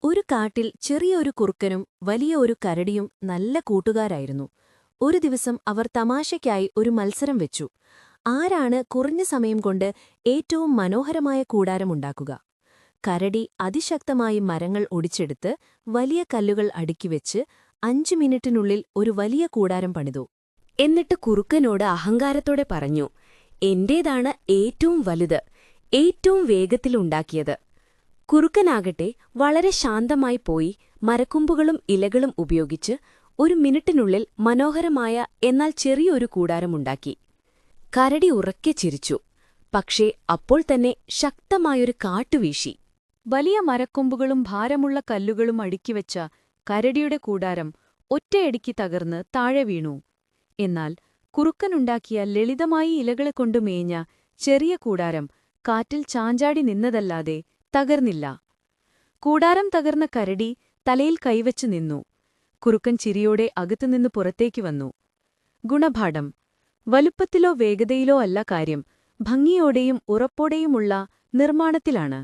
ഒരു കാട്ടിൽ ചെറിയൊരു കുറുക്കനും വലിയ ഒരു കരടിയും നല്ല കൂട്ടുകാരായിരുന്നു. ഒരു ദിവസം അവർ തമാശയ്ക്കായി ഒരു മത്സരം വെച്ചു. ആരാണ് കുറഞ്ഞ സമയം കൊണ്ട് ഏറ്റവും മനോഹരമായ കൂടാരമുണ്ടാക്കുക? കരടി അതിശക്തമായി മരങ്ങൾ ഒടിച്ചെടുത്ത് വലിയ കല്ലുകൾ അടുക്കിവെച്ച് 5 മിനിറ്റിനുള്ളിൽ ഒരു വലിയ കൂടാരം പണിതു. എന്നിട്ട് കുറുക്കനോട് അഹങ്കാരത്തോടെ പറഞ്ഞു, എന്റേതാണ് ഏറ്റവും വലുത്, ഏറ്റവും വേഗത്തിലുണ്ടാക്കിയത്. കുറുക്കനാകട്ടെ വളരെ ശാന്തമായി പോയി മരക്കൊമ്പുകളും ഇലകളും ഉപയോഗിച്ച് 1 മിനിറ്റിനുള്ളിൽ മനോഹരമായ എന്നാൽ ചെറിയൊരു കൂടാരമുണ്ടാക്കി. കരടി ഉറക്കെ ചിരിച്ചു. പക്ഷേ അപ്പോൾ തന്നെ ശക്തമായൊരു കാറ്റുവീശി. വലിയ മരക്കൊമ്പുകളും ഭാരമുള്ള കല്ലുകളും അടുക്കിവെച്ച കരടിയുടെ കൂടാരം ഒറ്റയടിക്ക് തകർന്ന് താഴെ വീണു. എന്നാൽ കുറുക്കനുണ്ടാക്കിയ ലളിതമായി ഇലകളെക്കൊണ്ടു മേഞ്ഞ ചെറിയ കൂടാരം കാറ്റിൽ ചാഞ്ചാടി നിന്നതല്ലാതെ തകർന്നില്ല. കൂടാരം തകർന്ന കരടി തലയിൽ കൈവച്ചു നിന്നു. കുറുക്കൻ ചിരിയോടെ അകത്തുനിന്ന് പുറത്തേക്ക് വന്നു. ഗുണപാഠം: വലുപ്പത്തിലോ വേഗതയിലോ അല്ല കാര്യം, ഭംഗിയോടെയും ഉറപ്പോടെയുമുള്ള നിർമ്മാണത്തിലാണ്.